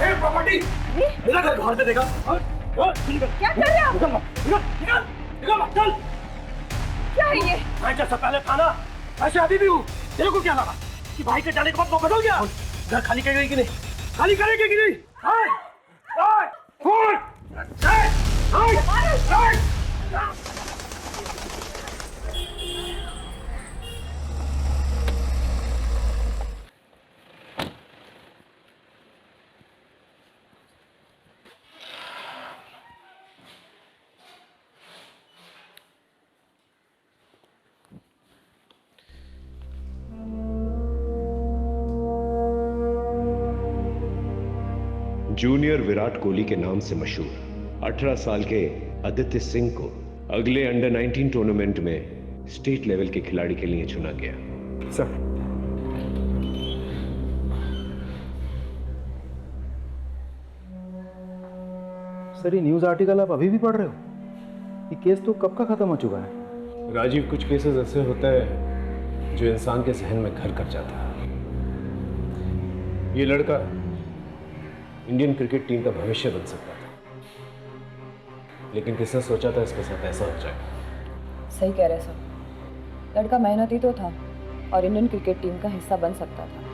Property मेरा घर बाहर से देगा। क्या कर रहे हो? निकल चल। क्या है ये? मैं जैसा पहले था ना ऐसे अभी भी हूँ। तेरे को क्या लगा कि भाई के जाने के बाद वो बदल गया? घर खाली करेगी कि नहीं? खाली करेगी कि नहीं? जूनियर विराट कोहली के नाम से मशहूर 18 साल के आदित्य सिंह को अगले अंडर 19 टूर्नामेंट में स्टेट लेवल के खिलाड़ी के लिए चुना गया। सर ये न्यूज़ आर्टिकल आप अभी भी पढ़ रहे हो? ये केस तो कब का खत्म हो चुका है। राजीव, कुछ केसेस ऐसे होते हैं जो इंसान के जहन में घर कर जाता है। ये लड़का इंडियन क्रिकेट टीम का भविष्य बन सकता था, लेकिन किसने सोचा था इसके साथ ऐसा हो जाएगा। सही कह रहे सर, लड़का मेहनती तो था और इंडियन क्रिकेट टीम का हिस्सा बन सकता था।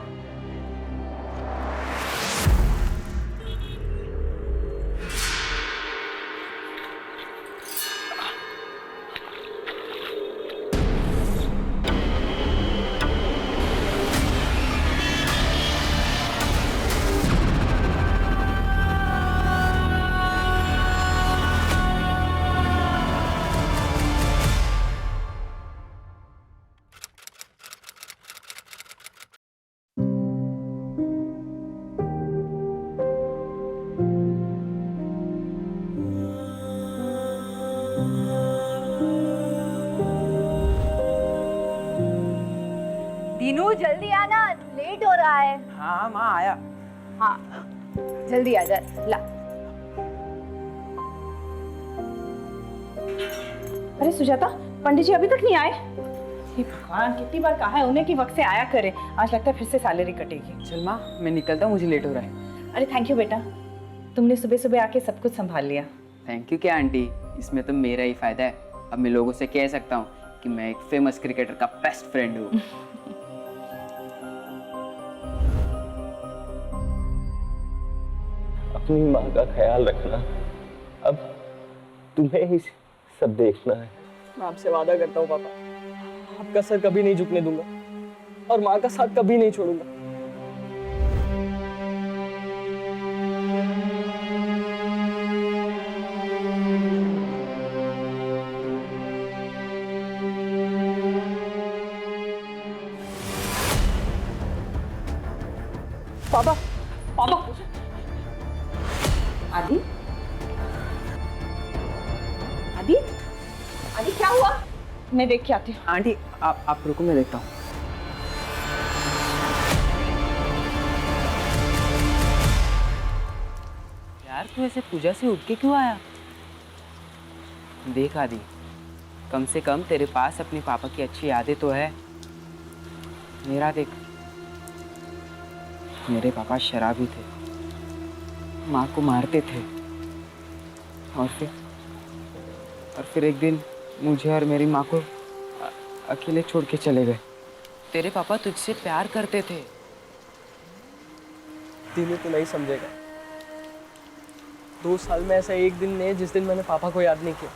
दीनू जल्दी आना, लेट हो रहा है। हाँ माँ आया। हाँ जल्दी आ जा। ला। अरे सुजाता, पंडित जी अभी तक नहीं आए? हे भगवान, कितनी बार कहा है उन्हें कि वक्त से आया करें। आज लगता है फिर से सैलरी कटेगी। चल माँ मैं निकलता हूँ, मुझे लेट हो रहा है। अरे थैंक यू बेटा, तुमने सुबह सुबह आके सब कुछ संभाल लिया। थैंक यू क्या आंटी, इसमें तो मेरा ही फायदा है। अब मैं लोगों से कह सकता हूँ कि मैं एक फेमस क्रिकेटर का बेस्ट फ्रेंड हूँ। अपनी माँ का ख्याल रखना, अब तुम्हें ही सब देखना है। मैं आपसे वादा करता हूँ पापा, आपका सर कभी नहीं झुकने दूंगा और माँ का साथ कभी नहीं छोड़ूंगा। पापा पापा। आदि, आदि, आदि क्या हुआ? मैं देख के आती हूँ। आंटी आप रुको, मैं देखता हूँ। यार तू ऐसे पूजा से उठ के क्यों आया? देख आदि, कम से कम तेरे पास अपने पापा की अच्छी यादें तो है। मेरा देख, मेरे पापा शराबी थे, माँ को मारते थे और फिर एक दिन मुझे और मेरी माँ को अकेले छोड़ के चले गए। तेरे पापा तुझसे प्यार करते थे। दीनू तो नहीं समझेगा। 2 साल में ऐसा एक दिन नहीं है जिस दिन मैंने पापा को याद नहीं किया।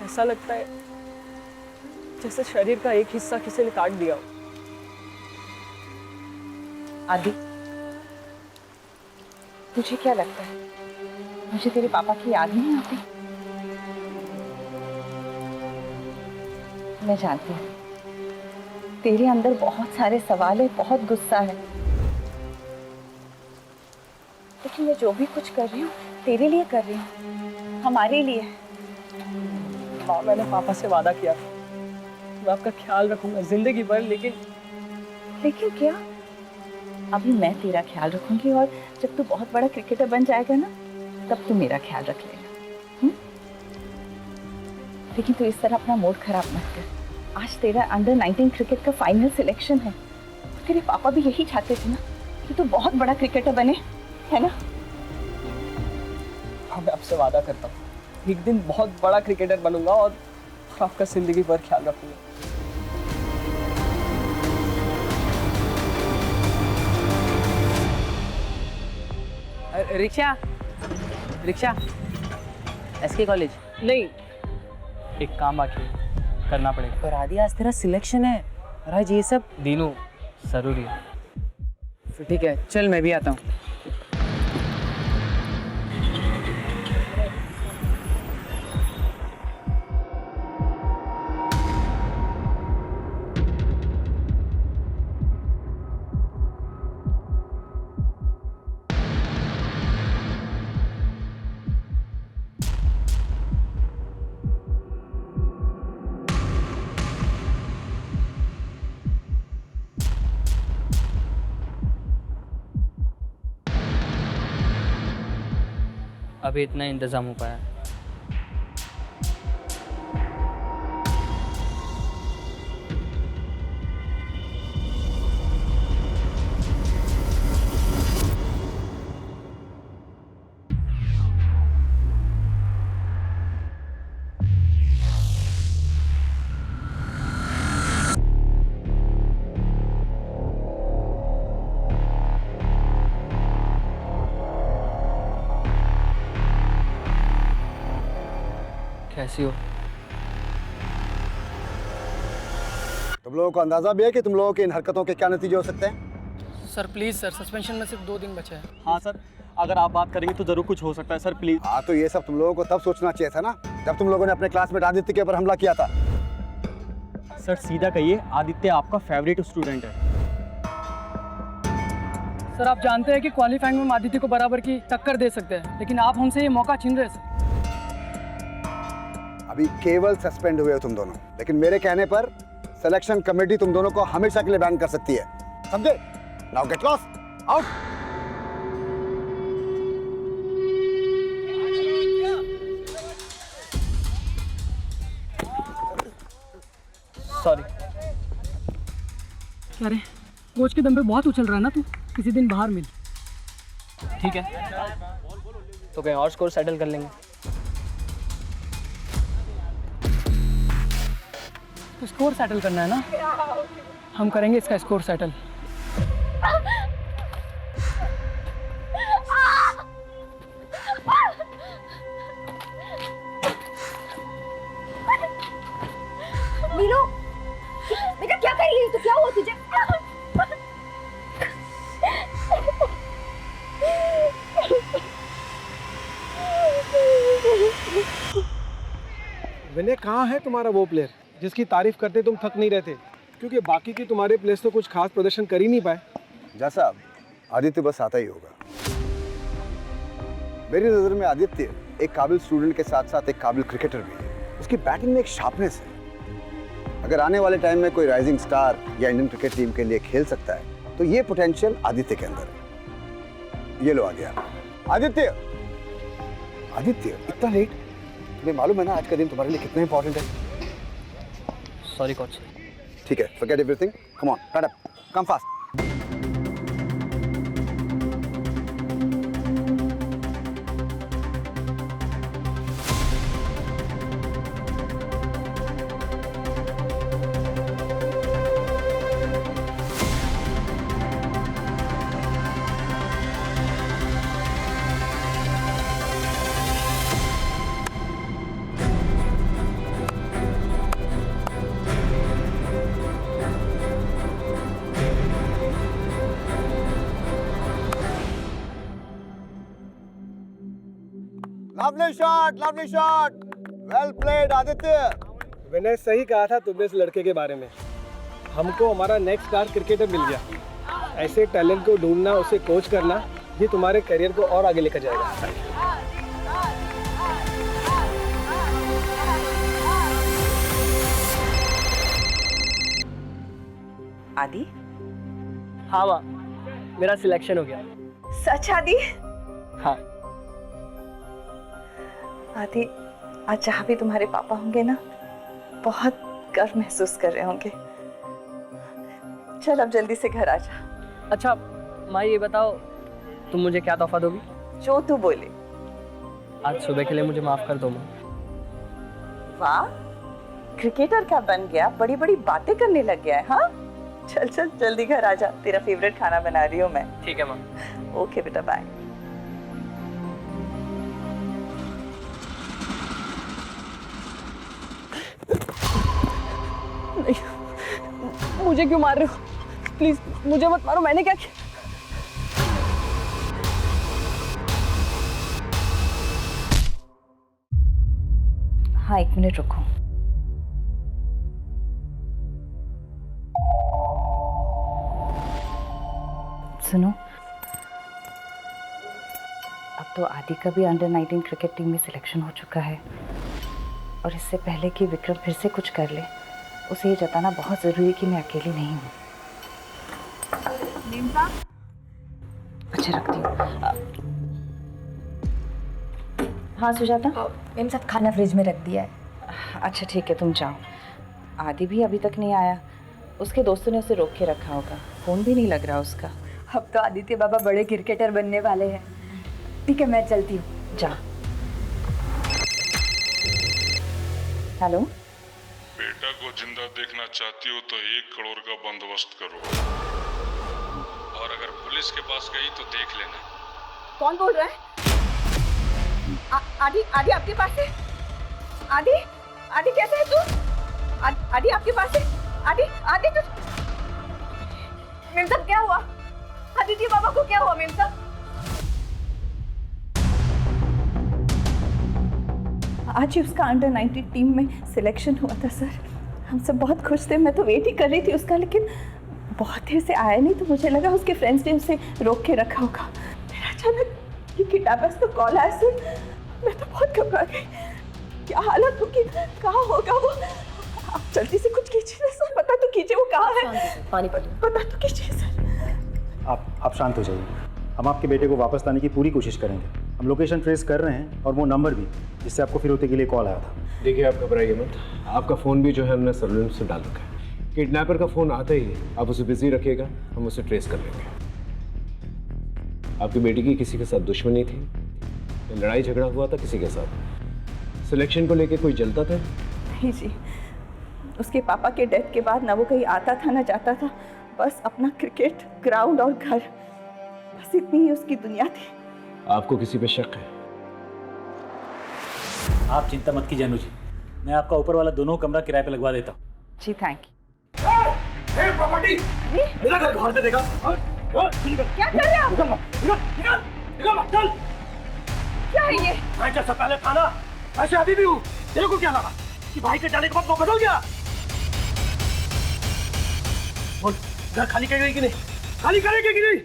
ऐसा लगता है जैसे शरीर का एक हिस्सा किसी ने काट दिया हो। आदि, तुझे क्या लगता है मुझे तेरे पापा की याद नहीं आती? मैं जानती हूँ तेरे अंदर बहुत सारे सवाल है, बहुत गुस्सा है, लेकिन मैं जो भी कुछ कर रही हूँ तेरे लिए कर रही हूँ, हमारे लिए। माँ, मैंने पापा से वादा किया था मैं आपका ख्याल रखूंगा जिंदगी भर। लेकिन क्या? अभी मैं तेरा ख्याल रखूंगी और जब तू बहुत बड़ा क्रिकेटर बन जाएगा ना, तब तू मेरा ख्याल रख लेगा। लेकिन तू इस तरह अपना मूड खराब मत कर। आज तेरा अंडर 19 क्रिकेट का फाइनल सिलेक्शन है। तेरे पापा भी यही चाहते थे ना कि तू बहुत बड़ा क्रिकेटर बने, है ना? हाँ, मैं आपसे वादा करता हूँ एक दिन बहुत बड़ा क्रिकेटर बनूंगा और आपका जिंदगी भर ख्याल रखूंगा। रिक्शा रिक्शा एसके कॉलेज नहीं, एक काम बाकी है, करना पड़ेगा। पर आदि आज तेरा सिलेक्शन है, राज ये सब दीनू जरूरी है। फिर ठीक है, चल मैं भी आता हूँ। अभी इतना इंतजाम हो पाया। कैसी हो? तुम लोगों को अंदाजा भी है कि तुम लोगों की इन हरकतों के क्या नतीजे हो सकते हैं? सर प्लीज सर, सस्पेंशन में सिर्फ 2 दिन बचे हैं। हाँ सर, अगर आप बात करेंगे तो जरूर कुछ हो सकता है सर, प्लीज। हाँ, तो ये सब तुम लोगों को तब सोचना चाहिए था ना, जब तुम लोगों ने अपने क्लासमेट आदित्य के ऊपर हमला किया था। सर सीधा कहिए, आदित्य आपका फेवरेट स्टूडेंट है। सर आप जानते हैं कि क्वालिफाइंग में हम आदित्य को बराबर की टक्कर दे सकते हैं, लेकिन आप हमसे ये मौका छीन रहे हैं सर। अभी केवल सस्पेंड हुए हो तुम दोनों, लेकिन मेरे कहने पर सिलेक्शन कमेटी तुम दोनों को हमेशा के लिए बैन कर सकती है, समझे? Now get lost, out. Sorry. क्या रे, कोच के दम पे बहुत उछल रहा है ना तू, किसी दिन बाहर मिल। ठीक है, तो कहीं और स्कोर सेटल कर लेंगे। तो स्कोर सेटल करना है ना, हम करेंगे इसका स्कोर सेटल। मीनू, बेटा क्या कर रही है? तो क्या हुआ तुझे? विनय, कहाँ है तुम्हारा वो प्लेयर जिसकी तारीफ करते तुम थक नहीं रहते? क्योंकि बाकी के तुम्हारे प्लेयर्स तो कुछ खास प्रदर्शन कर ही नहीं पाए। जैसा आदित्य बस आता ही होगा। मेरी नजर में आदित्य एक काबिल स्टूडेंट के साथ साथ एक काबिल क्रिकेटर भी है। उसकी बैटिंग में एक शार्पनेस है। अगर आने वाले टाइम में कोई राइजिंग स्टार या इंडियन क्रिकेट टीम के लिए खेल सकता है तो ये पोटेंशियल आदित्य के अंदर है। ये लो आ गया आदित्य। आदित्य, इतना लेट? तुम्हें मालूम है ना आज का दिन तुम्हारे लिए कितना इंपॉर्टेंट है? Sorry coach. ठीक है, forget everything. Come on, stand up. Come fast. Lovely shot. Well played, Aditya. विनय, सही कहा था तुमने इस लड़के के बारे में। हमको हमारा नेक्स्ट स्टार क्रिकेटर मिल गया। ऐसे टैलेंट को ढूंढना, उसे कोच करना, ये तुम्हारे करियर को और आगे लेकर जाएगा। आदि? हाँ माँ, मेरा सिलेक्शन हो गया। सच आदि? हाँ। आदि, आज जहाँ भी तुम्हारे पापा होंगे ना, बहुत गर्व महसूस कर रहे होंगे। चल अब जल्दी से घर आ जा। अच्छा माँ ये बताओ, तुम मुझे क्या तोहफा दोगी? जो तू बोले। आज सुबह के लिए मुझे माफ कर दो माँ। वाह, क्रिकेटर का बन गया, बड़ी बड़ी बातें करने लग गया है। हाँ, चल चल जल्दी घर आ जा, तेरा फेवरेट खाना बना रही हूँ मैं। ठीक है माँ। ओके बेटा, बाय। मुझे क्यों मार रहे हो? प्लीज मुझे मत मारो, मैंने क्या किया? हाँ, 1 मिनट रुको। सुनो, अब तो आदि का भी अंडर 19 क्रिकेट टीम में सिलेक्शन हो चुका है, और इससे पहले कि विक्रम फिर से कुछ कर ले, उसे ये जताना बहुत जरूरी है कि मैं अकेली नहीं हूँ। अच्छा, रखती हूँ। हाँ सुजाता। मैम साहब खाना फ्रिज में रख दिया है। अच्छा ठीक है, तुम जाओ। आदि भी अभी तक नहीं आया, उसके दोस्तों ने उसे रोक के रखा होगा, फोन भी नहीं लग रहा उसका। अब तो आदित्य बाबा बड़े क्रिकेटर बनने वाले हैं। ठीक है, मैं चलती हूँ। जा। हेलो। बेटा को जिंदा देखना चाहती हो तो 1 करोड़ का बंदोबस्त करो, और अगर पुलिस के पास गई तो देख लेना। कौन बोल रहा है? आदि, आदि आपके पास है? आदि, आदि कैसे है तू? आदि आपके पास है? आदि, आदि तू? मेम साहब क्या हुआ? आदित्य बाबा को क्या हुआ मेम साहब? आज ही उसका अंडर 19 टीम में सिलेक्शन हुआ था सर। हम सब बहुत खुश थे, मैं तो वेट ही कर रही थी उसका, लेकिन बहुत देर से आया नहीं, तो मुझे लगा उसके फ्रेंड्स ने उसे रोक के रखा होगा। फिर अचानक ये किडनैपर्स तो कॉल आया सर, मैं तो बहुत घबरा गई। क्या हालत होगी, कहाँ होगा वो? आप जल्दी से कुछ कीजिए ना सर, पता तो कीजिए वो कहाँ है। पानी पता तो कीजिए सर। आप शांत हो जाइए, हम आपके बेटे को वापस लाने की पूरी कोशिश करेंगे। हम लोकेशन ट्रेस कर रहे हैं, और वो नंबर भी जिससे आपको फिरौती के लिए कॉल आया था। देखिए, आप घबराइए मत, आपका फ़ोन भी जो है हमने सर्विलेंस से डाल रखा है। किडनैपर का फ़ोन आता ही आप उसे बिजी रखिएगा, हम उसे ट्रेस कर लेंगे। आपकी बेटी की किसी के साथ दुश्मनी थी, लड़ाई झगड़ा हुआ था किसी के साथ? सिलेक्शन को लेके कोई जलता था? नहीं जी, उसके पापा के डेथ के बाद ना वो कहीं आता था ना जाता था, बस अपना क्रिकेट ग्राउंड और घर, बस इतनी ही उसकी दुनिया थी। आपको किसी पे शक है? आप चिंता मत कीजिए अनुज, मैं आपका ऊपर वाला दोनों कमरा किराए पे लगवा देता हूँ। जी थैंक यू। प्रॉपर्टी मेरा घर बाहर से देखा। क्या कर रहे हो आप? निकल चल। क्या है ये? मैं जैसा पहले था ना, ऐसे अभी भी हूँ। तेरे को क्या लगा कि भाई के जाने के बाद वो बदल गया? बोल, घर खाली करेगी कि नहीं? खाली करेगी कि नहीं?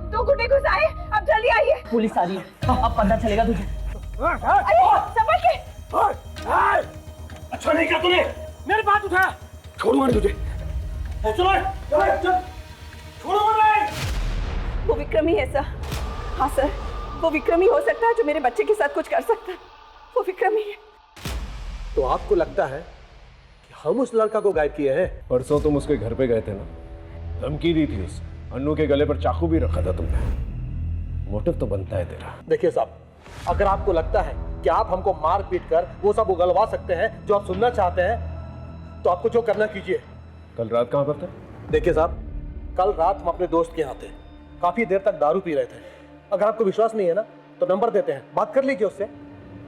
दो गुंडे घुस आए, अब जल्दी आइए। पुलिस आ रही है, अब पता चलेगा तुझे। समझ के। अच्छा नहीं किया तूने, मेरे बात उठाया। छोड़ूंगा नहीं तुझे। चलो छोड़ूंगा नहीं। वो विक्रम ही है सर। हाँ सर, वो विक्रम ही हो सकता है जो मेरे बच्चे के साथ कुछ कर सकता है। वो विक्रम ही है। तो आपको लगता है कि हम उस लड़का को गायब किए हैं? परसों तुम उसके घर पे गए थे ना, धमकी दी थी उसे, अन्नू के गले पर चाकू भी रखा था तुमने। मोटिव तो बनता है तेरा। देखिए साहब, अगर आपको लगता है कि आप हमको मार पीट कर वो सब उगलवा सकते हैं जो आप सुनना चाहते हैं, तो आपको जो करना कीजिए। कल रात कहाँ पर था? देखिए साहब, कल रात हम अपने दोस्त के यहाँ थे, काफी देर तक दारू पी रहे थे। अगर आपको विश्वास नहीं है ना, तो नंबर देते हैं, बात कर लीजिए उससे।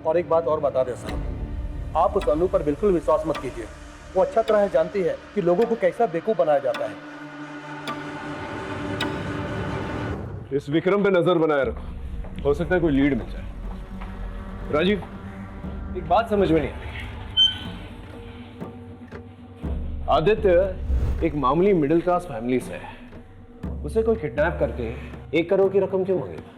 और एक बात और बता दें साहब, आप उस अनु पर बिल्कुल विश्वास मत कीजिए। वो अच्छा तरह जानती है कि लोगों को कैसा बेवकूफ बनाया जाता है। इस विक्रम पे नजर बनाए रखो, हो सकता है कोई लीड मिल जाए। राजीव, एक बात समझ में नहीं आ रही। आदित्य एक मामूली मिडिल क्लास फैमिली से है, उसे कोई किडनैप करके 1 करोड़ की रकम क्यों मांगेगा?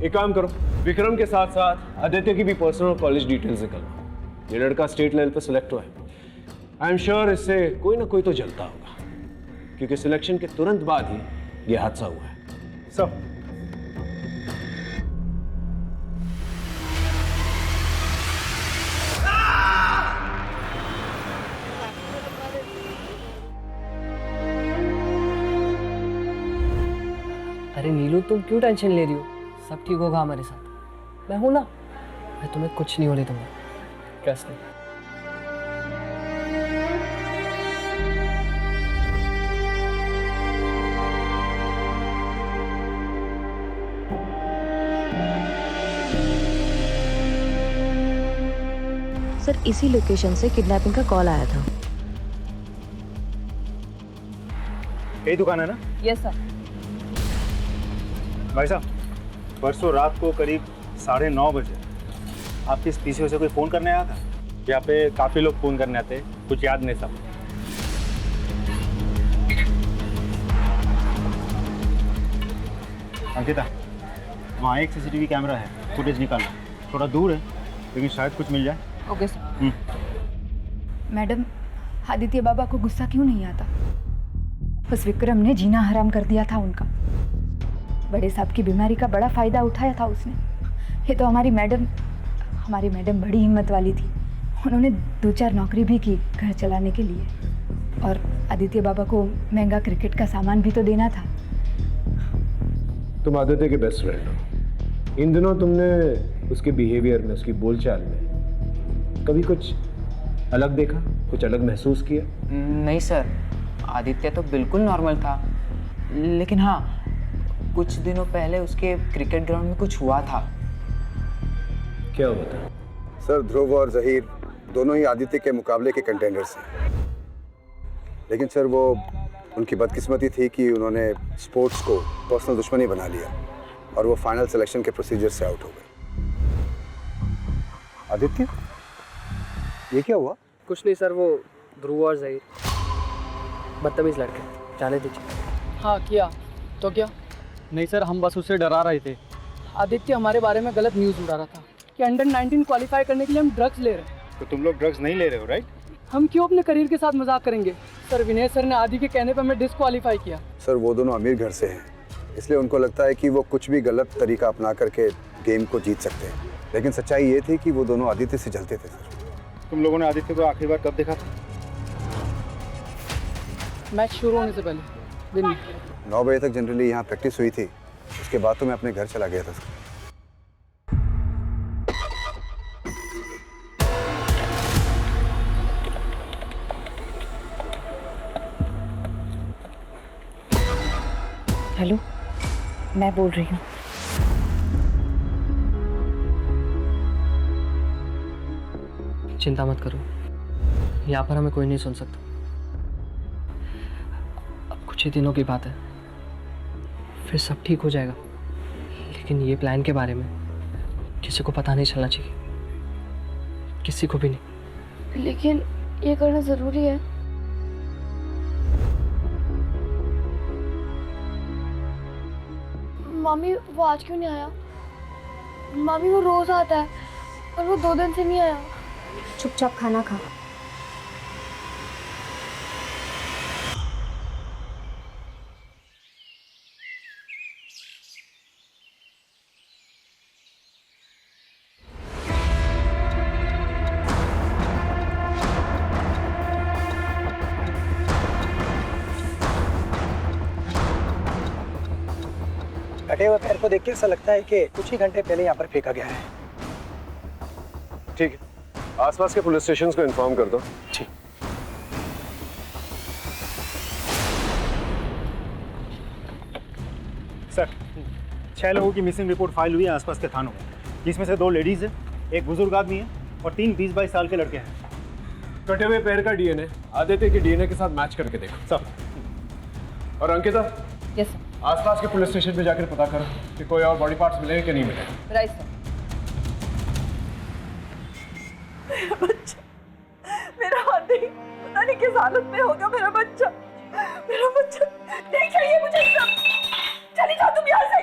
एक काम करो, विक्रम के साथ साथ आदित्य की भी पर्सनल कॉलेज डिटेल्स निकलवाओ। ये लड़का स्टेट लेवल पे सिलेक्ट हुआ है। आई एम श्योर इससे कोई ना कोई तो जलता होगा, क्योंकि सिलेक्शन के तुरंत बाद ही ये हादसा हुआ है। सब अरे नीलू, तुम क्यों टेंशन ले रही हो? सब ठीक होगा हमारे साथ। मैं हूं ना, मैं तुम्हें कुछ नहीं होने दूंगा। कैसे? सर इसी लोकेशन से किडनैपिंग का कॉल आया था। यही दुकान है ना? Yes sir. भाई साहब, परसों रात को करीब 9:30 बजे आपके इस पीछे से कोई फ़ोन करने आया था? यहाँ पे काफ़ी लोग फ़ोन करने आते हैं, कुछ याद नहीं सब। अंकिता, वहाँ एक CCTV कैमरा है, फुटेज निकालो। थोड़ा दूर है लेकिन शायद कुछ मिल जाए। Okay sir. मैडम, आदित्य बाबा को गुस्सा क्यों नहीं आता? उस विक्रम ने जीना हराम कर दिया था उनका। बड़े साहब की बीमारी का बड़ा फायदा उठाया था उसने। ये तो हमारी मैडम बड़ी हिम्मत वाली थी। उन्होंने 2-4 नौकरी भी की घर चलाने के लिए, और आदित्य बाबा को महंगा क्रिकेट का सामान भी तो देना था। तुम आदित्य के बेस्ट फ्रेंड हो। इन दिनों तुमने उसके बिहेवियर में, उसकी बोलचाल में कभी कुछ अलग देखा, कुछ अलग महसूस किया? नहीं सर, आदित्य तो बिल्कुल नॉर्मल था। लेकिन हाँ, कुछ दिनों पहले उसके क्रिकेट ग्राउंड में कुछ हुआ था। क्या हुआ था? सर, ध्रुव और जहीर दोनों ही आदित्य के मुकाबले के कंटेंडर्स हैं। लेकिन सर, वो उनकी बदकिस्मती थी कि उन्होंने स्पोर्ट्स को पर्सनल दुश्मनी बना लिया और वो फाइनल सिलेक्शन के प्रोसीजर से आउट हो गए। आदित्य, ये क्या हुआ? कुछ नहीं सर, वो ध्रुव और जहीर बदतमीज लड़के, जाने दीजिए। हाँ किया तो क्या? नहीं सर, हम बस उससे डरा रहे थे। आदित्य हमारे बारे में गलत न्यूज़ उड़ा रहा था कि अंडर 19 क्वालिफाई करने के लिए हम ड्रग्स ले रहे हैं। तो तुम लोग ड्रग्स नहीं ले रहे हो, राइट? हम क्यों अपने करियर के साथ मजाक करेंगे? सर, विनय सर ने आदि के कहने पर हमें डिस्क्वालीफाई किया। सर, वो दोनों अमीर घर से हैं, इसलिए उनको लगता है कि वो कुछ भी गलत तरीका अपना करके गेम को जीत सकते हैं। लेकिन सच्चाई ये थी कि वो दोनों आदित्य से जलते थे। सर, तुम लोगों ने आदित्य को आखिरी बार कब देखा था? मैच शुरू होने से पहले दिन 9 बजे तक जनरली यहाँ प्रैक्टिस हुई थी। उसके बाद तो मैं अपने घर चला गया था। सर, हेलो, मैं बोल रही हूँ। चिंता मत करो, यहाँ पर हमें कोई नहीं सुन सकता। अब कुछ ही दिनों की बात है, फिर सब ठीक हो जाएगा। लेकिन ये प्लान के बारे में किसी को पता नहीं चलना चाहिए, किसी को भी नहीं। लेकिन ये करना जरूरी है। मामी, वो आज क्यों नहीं आया? मामी, वो रोज आता है और वो 2 दिन से नहीं आया। चुपचाप खाना खा। कटे हुए पैर को देख के ऐसा लगता है कि कुछ ही घंटे पहले यहाँ पर फेंका गया है। ठीक है, आसपास के पुलिस स्टेशन को इन्फॉर्म कर दो। ठीक। सर, 6 लोगों की मिसिंग रिपोर्ट फाइल हुई है आसपास के थानों में, जिसमें से 2 लेडीज है, एक बुजुर्ग आदमी है और 3 20-22 साल के लड़के हैं। कटे हुए पैर का डीएनए आदित्य के डीएनए के साथ मैच करके देखो। सर। और अंकिता, यस सर। आसपास के पुलिस स्टेशन पे जाकर पता करो कि कोई और बॉडी पार्ट्स मिले कि नहीं मिले। Right sir. मेरा बच्चा, मेरा आदि पता नहीं किस हालत में होगा। मेरा बच्चा नहीं चाहिए मुझे सब। चली जाओ तुम यहाँ से।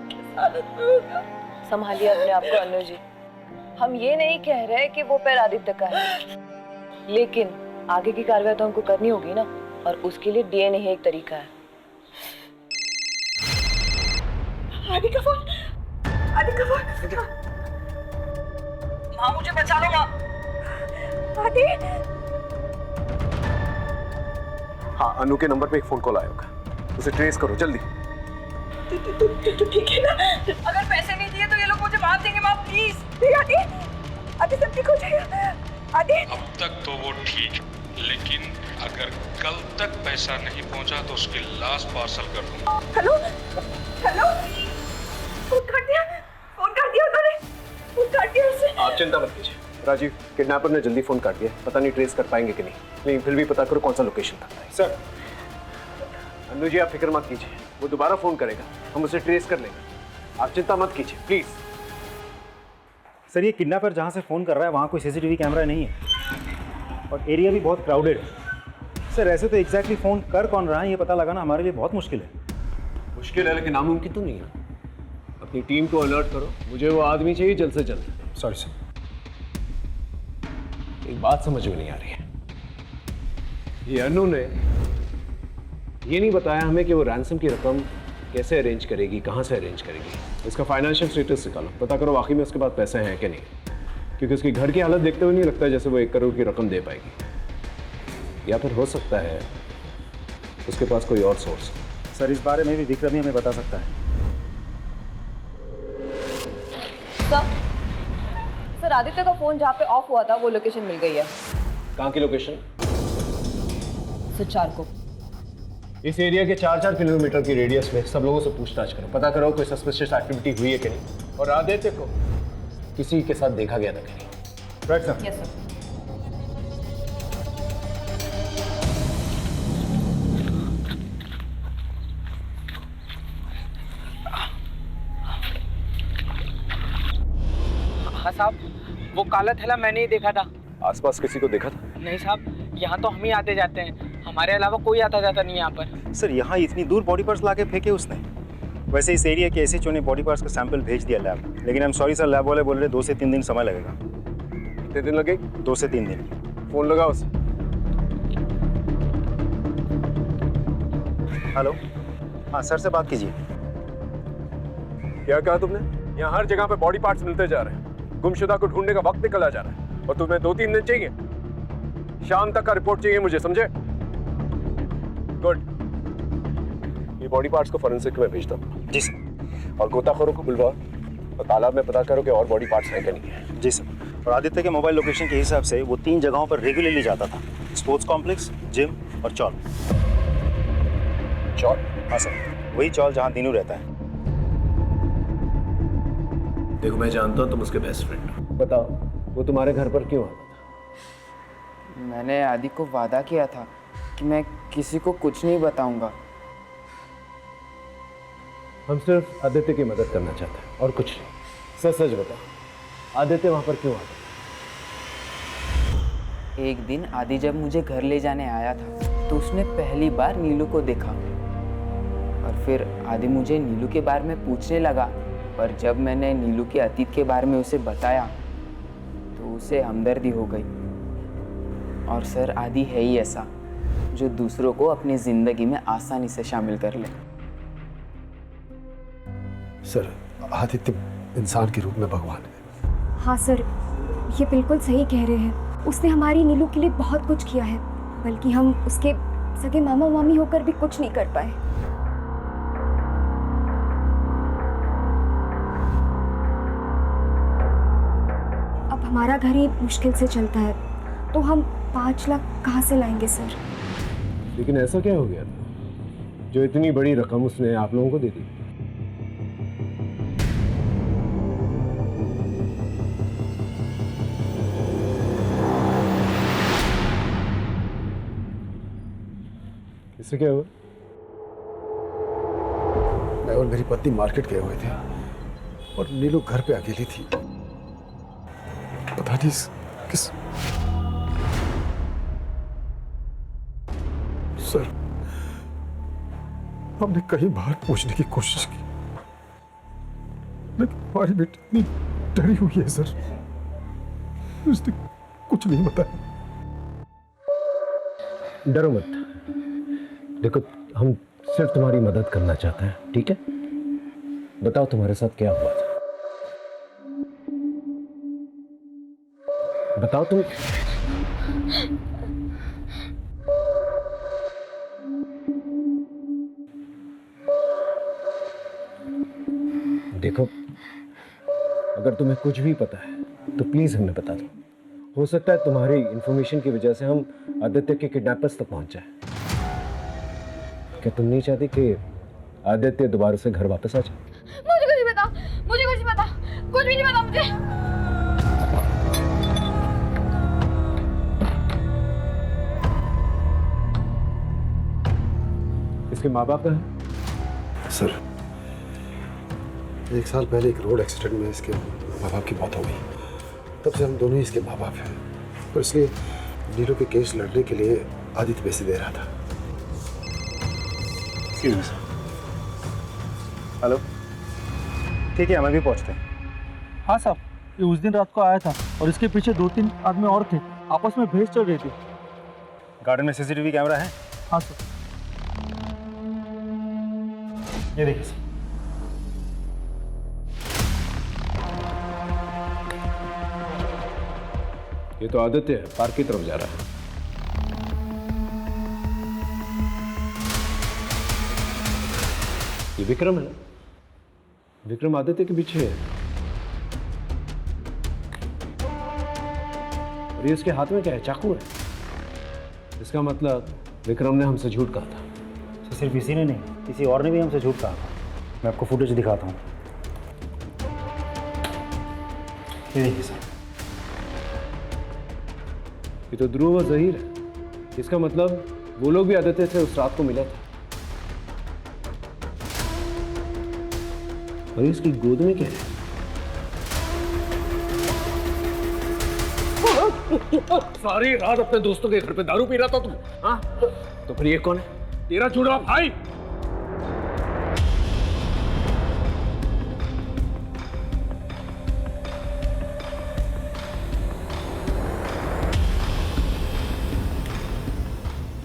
किस हालत में होगा? संभालिए अपने आप को अनु जी। हम ये नहीं कह रहे कि वो पैर आदित्य का है, लेकिन आगे की कार्रवाई तो हमको करनी होगी ना, और उसके लिए डीएनए ही एक तरीका है। आदि का फोन। माँ, मुझे बचा लो माँ। आदि। हाँ, अनु के नंबर पे एक फोन कॉल आया होगा, उसे ट्रेस करो जल्दी। तू ठीक है ना? अगर पैसे नहीं दिए तो ये लोग मुझे मार देंगे माँ, प्लीज। आदि, आदि सब ठीक हो जाएगा। आदि, अब तक तो वो ठीक, लेकिन अगर कल तक पैसा नहीं पहुंचा तो उसकी लाश पार्सल कर दूंगा। हेलो हेलो, फोन कर दिया उन्होंने, फोन कर दिया उससे। आप चिंता मत कीजिए राजीव, किडनैपर ने जल्दी फोन काट दिया, पता नहीं ट्रेस कर पाएंगे कि नहीं, लेकिन फिर भी पता करो कौन सा लोकेशन था। सर अन्नू जी आप फिक्र मत कीजिए, वो दोबारा फोन करेगा, हम उसे ट्रेस कर लेंगे, आप चिंता मत कीजिए प्लीज। सर ये किडनैपर जहाँ से फ़ोन कर रहा है वहाँ कोई सीसीटीवी कैमरा नहीं है और एरिया भी बहुत क्राउडेड है। सर ऐसे तो एग्जैक्टली फ़ोन कर कौन रहा है ये पता लगाना हमारे लिए बहुत मुश्किल है। मुश्किल है लेकिन नामुमकिन तो नहीं है। अपनी टीम को अलर्ट करो, मुझे वो आदमी चाहिए जल्द से जल्द। Sorry sir. एक बात समझ में नहीं आ रही है, ये अनु ने ये नहीं बताया हमें कि वो रैंसम की रकम कैसे अरेंज करेगी, कहाँ से अरेंज करेगी। इसका फाइनेंशियल स्टेटस निकालो, पता करो वाकई में उसके पास पैसे हैं कि नहीं, क्योंकि उसकी घर की हालत देखते हुए नहीं लगता जैसे वो 1 करोड़ की रकम दे पाएगी। या फिर हो सकता है उसके पास कोई और सोर्स। सर इस बारे में भी विक्रम ही हमें बता सकता है। सर आदित्य का फोन जहाँ पे ऑफ हुआ था वो लोकेशन मिल गई है। कहाँ की लोकेशन? सुचार को। इस एरिया के 4-4 किलोमीटर की रेडियस में सब लोगों से पूछताछ करो, पता करो कोई सस्पिशियस एक्टिविटी हुई है कि नहीं, और आदित्य को किसी के साथ देखा गया था कि नहीं। Right sir. Yes sir. हाँ साहब, वो काला थैला मैंने ही देखा था। आसपास किसी को देखा था? नहीं साहब, यहाँ तो हम ही आते जाते हैं, हमारे अलावा कोई आता जाता नहीं यहाँ पर। सर यहाँ इतनी दूर बॉडी पार्ट्स लाके फेंके उसने। वैसे इस एरिया के एसएचओ ने बॉडी पार्ट्स का सैंपल भेज दिया लैब, लेकिन I am sorry sir, lab वाले बोल रहे 2 से 3 दिन समय लगेगा। कितने दिन लगे? 2 से 3 दिन। फोन लगाओ उसे। हेलो, हाँ सर से बात कीजिए। क्या कहा तुमने? यहाँ हर जगह पे बॉडी पार्ट्स मिलते जा रहे हैं, गुमशुदा को ढूंढने का वक्त निकला जा रहा है, और तुम्हें 2-3 दिन चाहिए? शाम तक का रिपोर्ट चाहिए मुझे, समझे? गुड। ये बॉडी पार्ट्स को फॉरेंसिक में भेज दो। जी सर। और गोताखोरों को बुलवा और तालाब में पता करो कि और बॉडी पार्ट्स हैं कि नहीं है। जी सर। और आदित्य के मोबाइल लोकेशन के हिसाब से वो 3 जगहों पर रेगुलरली जाता था, स्पोर्ट्स कॉम्प्लेक्स, जिम और चौल। चौल? हाँ सर, वही चौल जहाँ दीनू रहता है। देखो मैं जानता हूँ तुम उसके बेस्ट फ्रेंड हो, बताओ वो तुम्हारे घर पर क्यों आता था? मैंने आदि को वादा किया था कि मैं किसी को कुछ नहीं बताऊंगा। हम सिर्फ आदित्य की मदद करना चाहते हैं और कुछ नहीं। सच सच बताओ, आदित्य वहाँ पर क्यों आता था? एक दिन आदि जब मुझे घर ले जाने आया था तो उसने पहली बार नीलू को देखा, और फिर आदि मुझे नीलू के बारे में पूछने लगा, पर जब मैंने नीलू के अतीत के बारे में उसे बताया तो उसे हमदर्दी हो गई। और सर आदि है ही ऐसा जो दूसरों को अपनी जिंदगी में आसानी से शामिल कर ले। सर आदित्य इंसान के रूप में भगवान है। हाँ सर, ये बिल्कुल सही कह रहे हैं। उसने हमारी नीलू के लिए बहुत कुछ किया है, बल्कि हम उसके सगे मामा मामी होकर भी कुछ नहीं कर पाए। अब हमारा घर ही मुश्किल से चलता है, तो हम 5 लाख कहाँ से लाएंगे सर? लेकिन ऐसा क्या हो गया था जो इतनी बड़ी रकम उसने आप लोगों को दे दी? इससे क्या हुआ? मैं और मेरी पत्नी मार्केट गए हुए थे और नीलू घर पे अकेली थी। पता नहीं किस सर, हमने कई बार पूछने की कोशिश की, लेकिन हमारी बेटी इतनी डरी हुई है सर, उसने कुछ नहीं बताया। डरो मत, देखो हम सिर्फ तुम्हारी मदद करना चाहते हैं, ठीक है? बताओ तुम्हारे साथ क्या हुआ था, बताओ तुम। देखो, अगर तुम्हें कुछ भी पता है तो प्लीज हमें बता दो। हो सकता है तुम्हारी इंफॉर्मेशन की वजह से हम आदित्य के किडनैपर्स तक पहुंच जाए। क्या तुम नहीं चाहती कि आदित्य दोबारा से घर वापस आ जाए? मुझे कुछ नहीं पता, मुझे कुछ नहीं पता, कुछ भी नहीं पता मुझे। इसके माँ बाप हैं? सर, 1 साल पहले एक रोड एक्सीडेंट में इसके माँ बाप की मौत हो गई। तब से हम दोनों ही इसके माँ बाप हैं, और इसलिए नीलू के केस लड़ने के लिए आदित्य पैसे दे रहा था। हेलो, ठीक है, हमें भी पहुंचते हैं। हाँ साहब, ये उस दिन रात को आया था और इसके पीछे 2-3 आदमी और थे, आपस में बहस चल रही थी। गार्डन में सीसीटीवी कैमरा है? हाँ सर। ये देखिए सर। ये तो आदित्य है, पार्क की तरफ जा रहा है। ये विक्रम है। विक्रम आदित्य के पीछे है। और ये उसके हाथ में क्या है? चाकू है। इसका मतलब विक्रम ने हमसे झूठ कहा था। तो सिर्फ इसी ने नहीं, किसी और ने भी हमसे झूठ कहा था। मैं आपको फुटेज दिखाता हूँ। ये देखिए सर। ये तो ध्रुव और जहीर है। इसका मतलब वो लोग भी आदित्य से उस रात को मिला था। और इसकी गोद में क्या है? सारी रात अपने दोस्तों के घर पे दारू पी रहा था तुम? हाँ? तो फिर ये कौन है? तेरा जुड़वा भाई।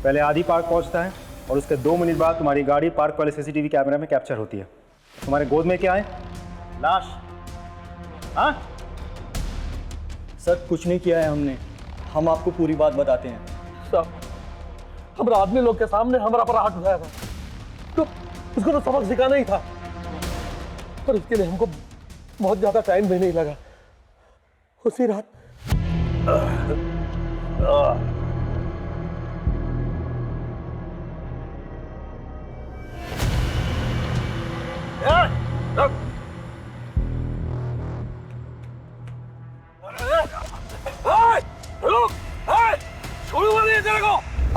पहले आदि पार्क पहुंचता है और उसके 2 मिनट बाद तुम्हारी गाड़ी पार्क वाले सीसीटीवी कैमरा में कैप्चर होती है। तुम्हारे गोद में क्या है? लाश। हाँ सर, कुछ नहीं किया है हमने, हम आपको पूरी बात बताते हैं। साहब, हमारा आदमी लोग के सामने हमारा पर हाथ उठाया था, तो उसको तो सबक सिखाना ही था, पर उसके लिए हमको बहुत ज्यादा टाइम भी नहीं लगा। उसी रात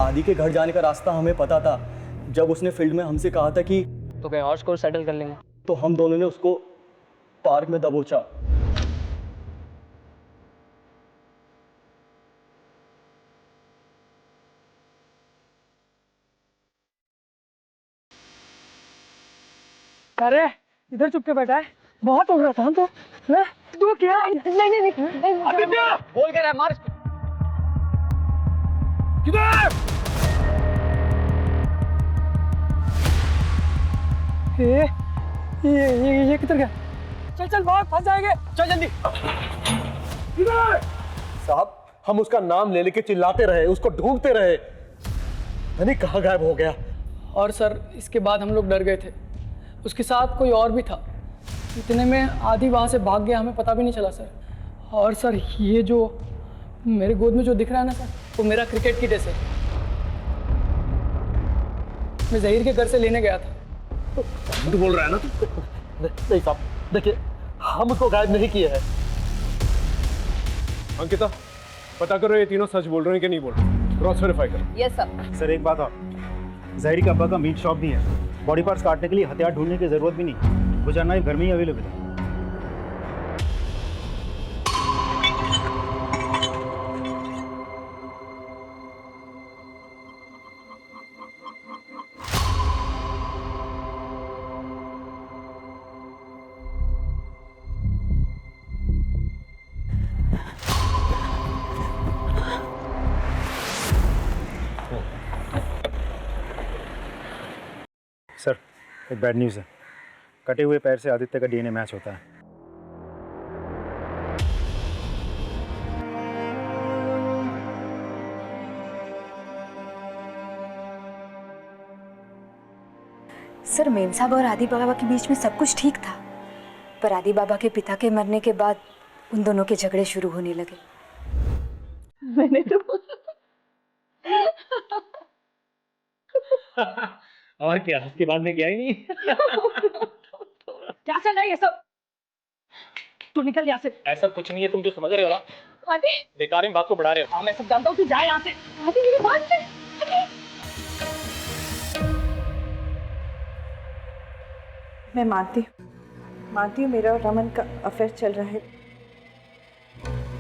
आदि के घर जाने का रास्ता हमें पता था। जब उसने फील्ड में हमसे कहा था कि तो कहीं और स्कोर सेटल कर लेंगे, तो हम दोनों ने उसको पार्क में दबोचा। अरे इधर चुप के बैठा है, बहुत हो रहा था तो। तू क्या? नहीं बोल के रहा, मार। किधर? ये किधर गया? चल चल भाग, फंस जाएंगे, चल जल्दी। किधर? साहब, हम उसका नाम ले लेके चिल्लाते रहे, उसको ढूंढते रहे, नहीं कहाँ गायब हो गया। और सर, इसके बाद हम लोग डर गए थे, उसके साथ कोई और भी था। इतने में आदि वहाँ से भाग गया, हमें पता भी नहीं चला सर। और सर, ये जो मेरे गोद में जो दिख रहा है ना सर, वो मेरा क्रिकेट किट है सर। मैं जहीर के घर से लेने गया था। झूठ बोल रहा है ना तू? नहीं साहब, देखिए, हम उसको गायब नहीं किए हैं। अंकिता, पता करो ये तीनों सच बोल रहे हैं कि नहीं बोल रहे। क्रॉस वेरीफाई करो। Yes sir. सर एक बात और, जहीर के अब्बा का मीट शॉप भी है। बॉडी पार्ट्स काटने के लिए हथियार ढूंढने की जरूरत भी नहीं, गुजर नाइफ घर में ही अवेलेबल है। सर, एक बैड न्यूज़ है। कटे हुए पैर से आदित्य का डीएनए मैच होता है। सर, मेम साहब और आदि बाबा के बीच में सब कुछ ठीक था, पर आदि बाबा के पिता के मरने के बाद उन दोनों के झगड़े शुरू होने लगे। मैंने तो और क्या, उसके बाद में क्या ही नहीं। क्या चल रहा है ये सब? तू निकल यहाँ से। ऐसा कुछ नहीं है, तुम जो समझ रहे हो ना, आदि बेकार में बात को बढ़ा रहे हो। हाँ मैं सब जानता हूँ, तू जा यहाँ से। आदि मेरी बात से। मैं मानती हूँ मेरा और रमन का अफेयर चल रहा है,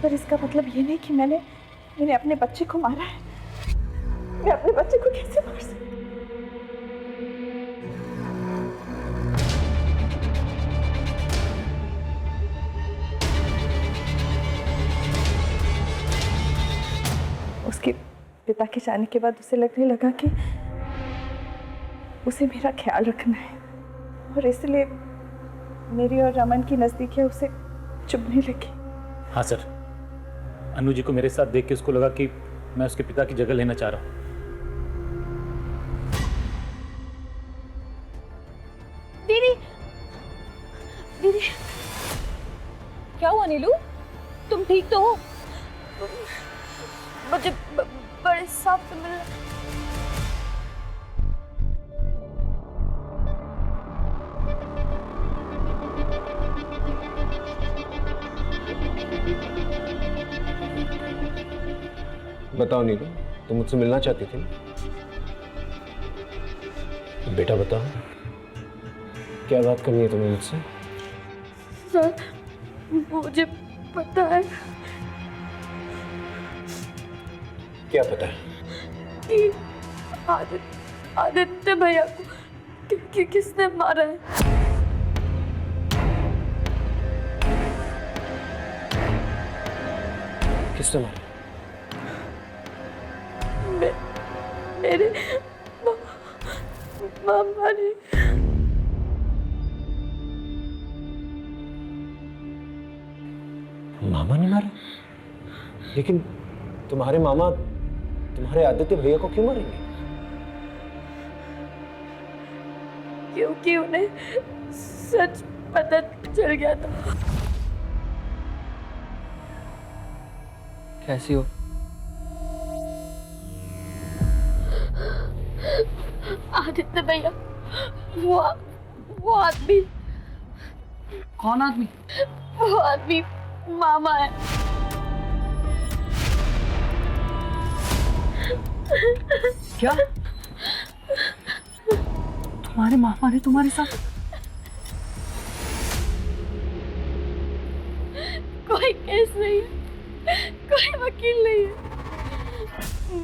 पर इसका मतलब ये नहीं कि मैंने अपने बच्चे को मारा है। मैं अपने बच्चे को कैसे मार सकती? उसके पिता के जाने के बाद उसे लगने लगा कि उसे मेरा ख्याल रखना है, और इसलिए मेरी और रमन की नजदीकियां उसे चुभने लगी। हाँ सर, अनु जी को मेरे साथ देख के उसको लगा कि मैं उसके पिता की जगह लेना चाह रहा हूँ। दीदी, दीदी क्या हुआ नीलू? तुम ठीक तो हो? मुझे बड़े साहब से मिलना। बताओ नीलू, तुम मुझसे मिलना चाहती थी? बेटा बताओ, क्या बात करनी है तुम्हें मुझसे? सर, मुझे पता है क्या पता है? कि आदित्य भैया को किसने मारा है। किसने मारा? मेरे मामा ने। मामा ने मारा? लेकिन तुम्हारे मामा तुम्हारे आदित्य भैया को क्यों मारेंगे? क्योंकि उन्हें सच पता चल गया था। कैसी हो? आदित्य भैया, वो आदमी। कौन आदमी? वो आदमी मामा है। क्या? तुम्हारे मामा ने तुम्हारे साथ? कोई केस नहीं है, कोई वकील नहीं है।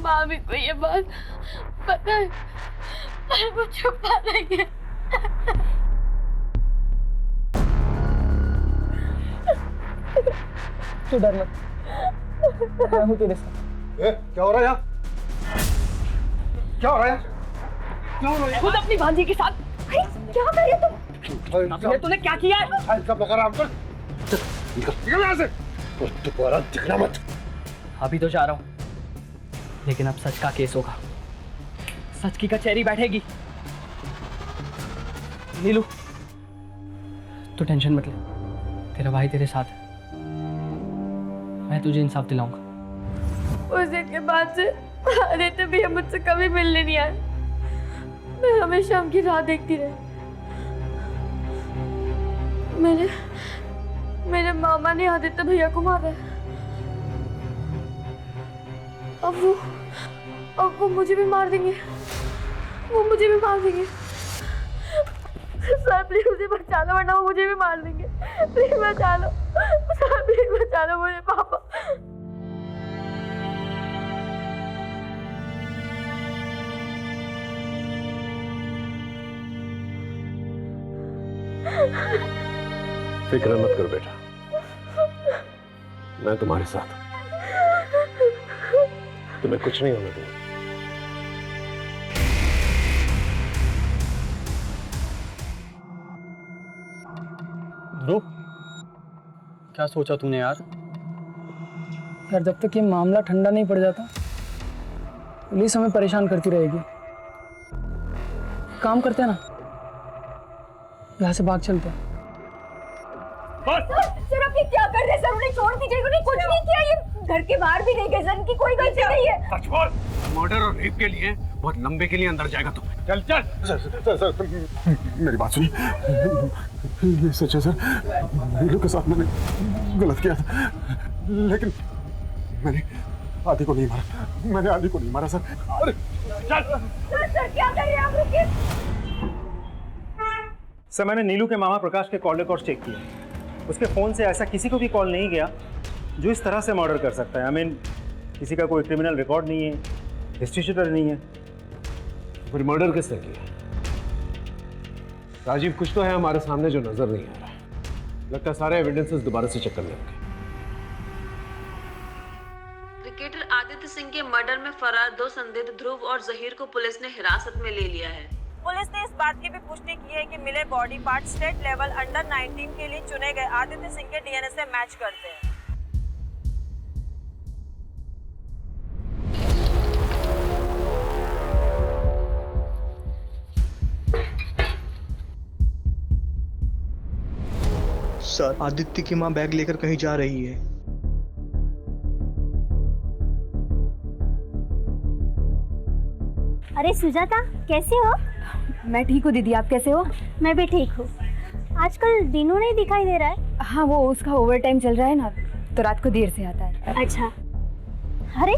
मामी को ये बात पता है, पर वो छुपा रही है। तू डर मत, मैं हूँ तेरे साथ। क्या हो रहा है यहाँ? क्या हो रहा है? क्या हो रहा है? खुद अपनी भांजी के साथ क्या कर रहे तुम? तूने क्या किया है? सब लगा रहा निकल यहाँ से। दोबारा दिखना मत। अभी तो जा रहा हूँ, लेकिन अब सच का केस होगा, सच की कचहरी बैठेगी। नीलू, तू टेंशन मत ले, तेरा भाई तेरे साथ है, मैं तुझे इंसाफ दिलाऊंगा। उस दिन के बाद से आदित्य भैया मुझसे कभी मिलने नहीं आए। मैं हमेशा उनकी राह देखती रही। मेरे मामा ने आदित्य भैया को मारा है। अब वो मुझे भी मार देंगे। वो मुझे भी मार देंगे। सर प्लीज मुझे बचा लो, वरना वो मुझे भी मार देंगे। प्लीज बचा लो सर, प्लीज बचा लो मुझे पापा। फिक्र मत करो बेटा, मैं तुम्हारे साथ हूं, तुम्हें कुछ नहीं होने दूंगा। ध्रुव, क्या सोचा तूने यार? यार जब तक ये मामला ठंडा नहीं पड़ जाता, पुलिस हमें परेशान करती रहेगी। काम करते हैं ना, यहाँ से भाग चलते हैं। सर आप ये क्या कर रहे हैं सर? उन्हें छोड़ दीजिए, उन्हें कुछ नहीं किया, ये घर के बाहर भी नहीं गए सर, इनकी कोई गलती नहीं है। सच बोल, मर्डर और रेप के लिए बहुत लंबे के लिए अंदर जाएगा तू। चल चल। सर मेरी बात सुनिए, ये सच है सर, नीलू के साथ मैंने गलत किया था, लेकिन मैंने आदि को नहीं मारा, मैंने आदि को नहीं मारा सर। अरे सर क्या कर रहे हैं आप? रुकिए सर, मैंने नीलू के मामा प्रकाश के कॉल रिकॉर्ड चेक किए, उसके फ़ोन से ऐसा किसी को भी कॉल नहीं गया जो इस तरह से मर्डर कर सकता है। आई मीन किसी का कोई क्रिमिनल रिकॉर्ड नहीं है, हिस्ट्री शीटर नहीं है। फिर मर्डर किसने किया? राजीव, कुछ तो है हमारे सामने जो नजर नहीं आ रहा। लगता है सारे एविडेंसेस दोबारा से चेक करने होंगे। क्रिकेटर आदित्य सिंह के मर्डर में फरार 2 संदिग्ध ध्रुव और जहीर को पुलिस ने हिरासत में ले लिया है। पुलिस ने इस बात की भी पुष्टि की है कि मिले body part state level under 19 के लिए चुने गए आदित्य सिंह के डीएनए से मैच करते हैं। सर, आदित्य की मां बैग लेकर कहीं जा रही है। अरे सुजाता कैसे हो? मैं ठीक हूँ दीदी, आप कैसे हो? मैं भी ठीक हूँ। आजकल दिनों नहीं दिखाई दे रहा है। हाँ, वो उसका ओवर टाइम चल रहा है ना, तो रात को देर से आता है। अच्छा, अरे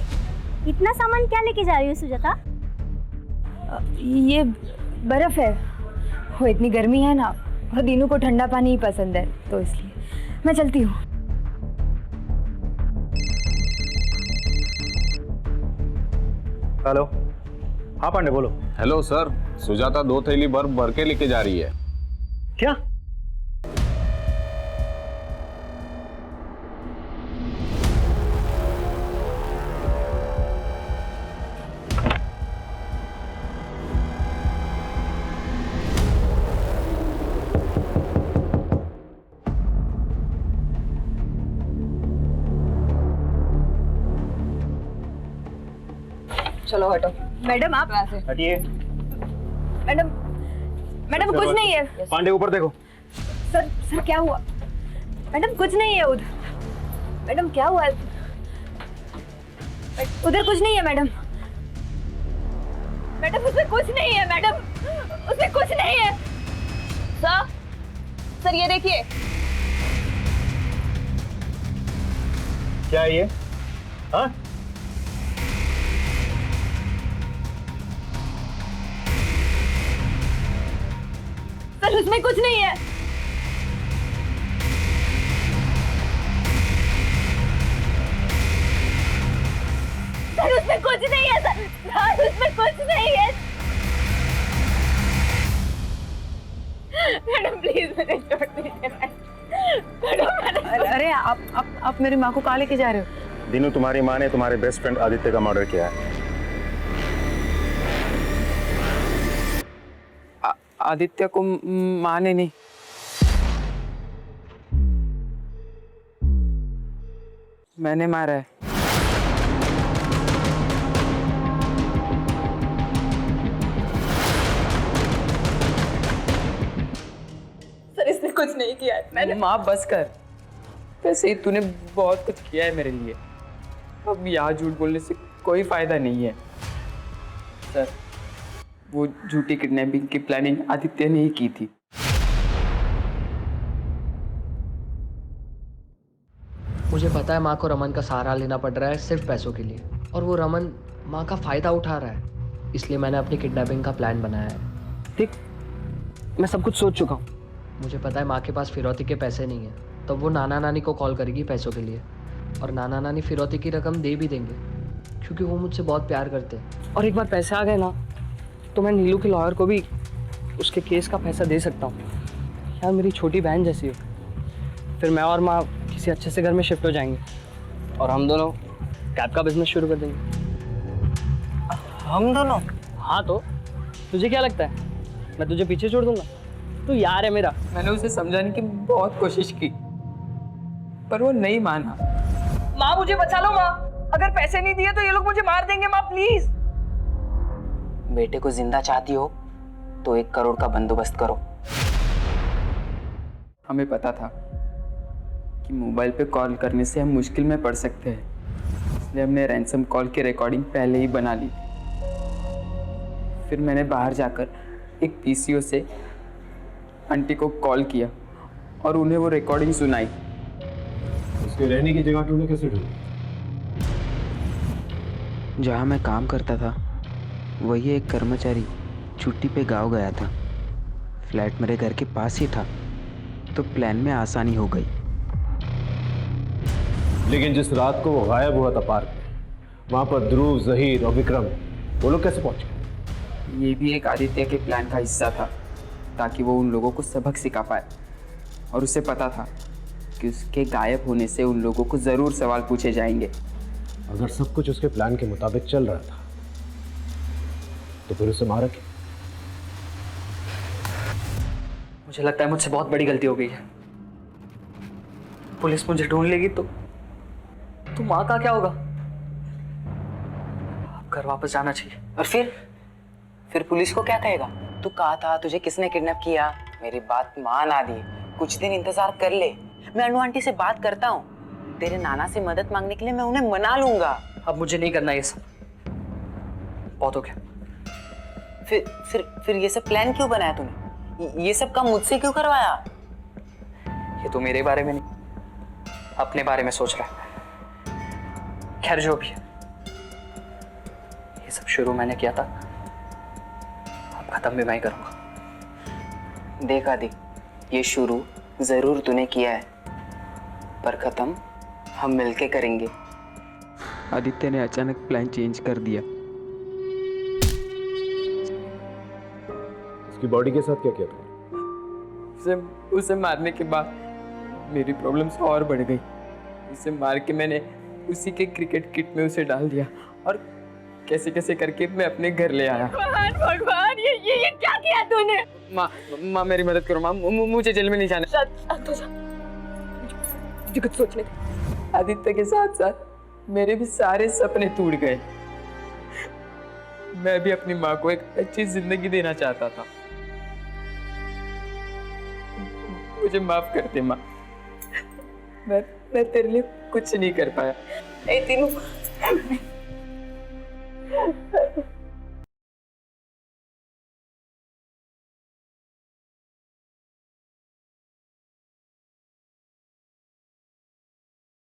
इतना सामान क्या लेके जा रही हो सुजाता? ये बर्फ है, वो इतनी गर्मी है ना, और दीनू को ठंडा पानी ही पसंद है, तो इसलिए मैं चलती हूँ। हेलो, हाँ पांडे बोलो। हेलो सर, सुजाता 2 थैली बर्फ भर के लेके जा रही है। क्या? चलो हटो। मैडम आप हटिए। मैडम मैडम कुछ नहीं है। पांडे ऊपर देखो। सर क्या हुआ? मैडम कुछ नहीं है उधर। मैडम क्या हुआ? उधर कुछ नहीं है मैडम। मैडम उसमें कुछ नहीं है मैडम, उसमें कुछ नहीं है। सर ये देखिए। क्या है ये? हाँ? सर उसमें कुछ नहीं है। सर उसमें कुछ नहीं है। सर उसमें कुछ नहीं है। मैडम प्लीज मुझे छोड़ दीजिए। अरे आप मेरी माँ को कहाँ लेके जा रहे हो? दीनू, तुम्हारी माँ ने तुम्हारे बेस्ट फ्रेंड आदित्य का मर्डर किया है। आदित्य को माँ ने नहीं, मैंने मारा है। सर इसने कुछ नहीं किया है। मैंने माँ बस कर। वैसे ही तूने बहुत कुछ किया है मेरे लिए, अब यहाँ झूठ बोलने से कोई फायदा नहीं है। सर, वो झूठी किडनैपिंग की प्लानिंग आदित्य ने ही की थी। मुझे पता है माँ को रमन का सहारा लेना पड़ रहा है सिर्फ पैसों के लिए, और वो रमन माँ का फायदा उठा रहा है, इसलिए मैंने अपनी किडनैपिंग का प्लान बनाया है। ठीक, मैं सब कुछ सोच चुका हूँ। मुझे पता है माँ के पास फिरौती के पैसे नहीं है, तो वो नाना नानी को कॉल करेगी पैसों के लिए, और नाना नानी फिरौती की रकम दे भी देंगे क्योंकि वो मुझसे बहुत प्यार करते हैं। और एक बार पैसे आ गए ना, तो मैं नीलू के लॉयर को भी उसके केस का पैसा दे सकता हूँ। यार मेरी छोटी बहन जैसी हो। फिर मैं और माँ किसी अच्छे से घर में शिफ्ट हो जाएंगे और हम दोनों कैब का बिजनेस शुरू कर देंगे। हम दोनों? हाँ, तो तुझे क्या लगता है मैं तुझे पीछे छोड़ दूंगा? तू यार है मेरा। मैंने उसे समझाने की बहुत कोशिश की, पर वो नहीं माना। माँ मुझे बचा लो माँ, अगर पैसे नहीं दिए तो ये लोग मुझे मार देंगे माँ, प्लीज। बेटे को जिंदा चाहती हो तो 1 करोड़ का बंदोबस्त करो। हमें पता था कि मोबाइल पे कॉल करने से हम मुश्किल में पड़ सकते हैं, इसलिए हमने रैंसम कॉल की रिकॉर्डिंग पहले ही बना ली थी। फिर मैंने बाहर जाकर एक पीसीओ से आंटी को कॉल किया और उन्हें वो रिकॉर्डिंग सुनाई। उसके रहने की जगह तूने कैसे ढूंढी? जहाँ मैं काम करता था वही एक कर्मचारी छुट्टी पे गांव गया था। फ्लैट मेरे घर के पास ही था, तो प्लान में आसानी हो गई। लेकिन जिस रात को वो गायब हुआ था पार्क में, वहां पर ध्रुव, जहीर और विक्रम वो लोग कैसे पहुंचे? ये भी एक आदित्य के प्लान का हिस्सा था, ताकि वो उन लोगों को सबक सिखा पाए। और उसे पता था कि उसके गायब होने से उन लोगों को ज़रूर सवाल पूछे जाएंगे। अगर सब कुछ उसके प्लान के मुताबिक चल रहा था तो फिर उसे मारा क्यों? मुझे लगता है मुझसे बहुत बड़ी गलती हो गई है। पुलिस मुझे ढूंढ लेगी तो माँ का क्या होगा? अब घर वापस जाना चाहिए। और फिर पुलिस को क्या कहेगा? तू कहा था तुझे किसने किडनैप किया? मेरी बात मान आदि, कुछ दिन इंतजार कर ले। मैं अनु आंटी से बात करता हूँ। तेरे नाना से मदद मांगने के लिए मैं उन्हें मना लूंगा। अब मुझे नहीं करना ये सब, बहुत हो गया। फिर ये सब प्लान क्यों बनाया तूने? ये सब काम मुझसे क्यों करवाया? ये तो मेरे बारे में नहीं, अपने बारे में सोच रहा है। खैर जो भी है, ये सब शुरू मैंने किया था, अब खत्म भी मैं ही करूंगा। देख आदि, ये शुरू जरूर तूने किया है, पर खत्म हम मिलके करेंगे। आदित्य ने अचानक प्लान चेंज कर दिया। उसकी बॉडी के साथ क्या किया था? उसे मारने के बाद मेरी प्रॉब्लम्स और बढ़ गई। उसे मार के मैंने उसी के क्रिकेट किट में उसे डाल दिया और कैसे कैसे करके मैं अपने घर ले आया। भगवान ये क्या किया तूने? माँ मेरी मदद करो माँ, मुझे जेल में नहीं जाना। मुझे कुछ सोचने दे। आदित्य के साथ साथ मेरे भी सारे सपने टूट गए। मैं भी अपनी माँ को एक अच्छी जिंदगी देना चाहता था। मुझे माफ कर दे माँ, मैं तेरे लिए कुछ नहीं कर पाया। ए तीनू,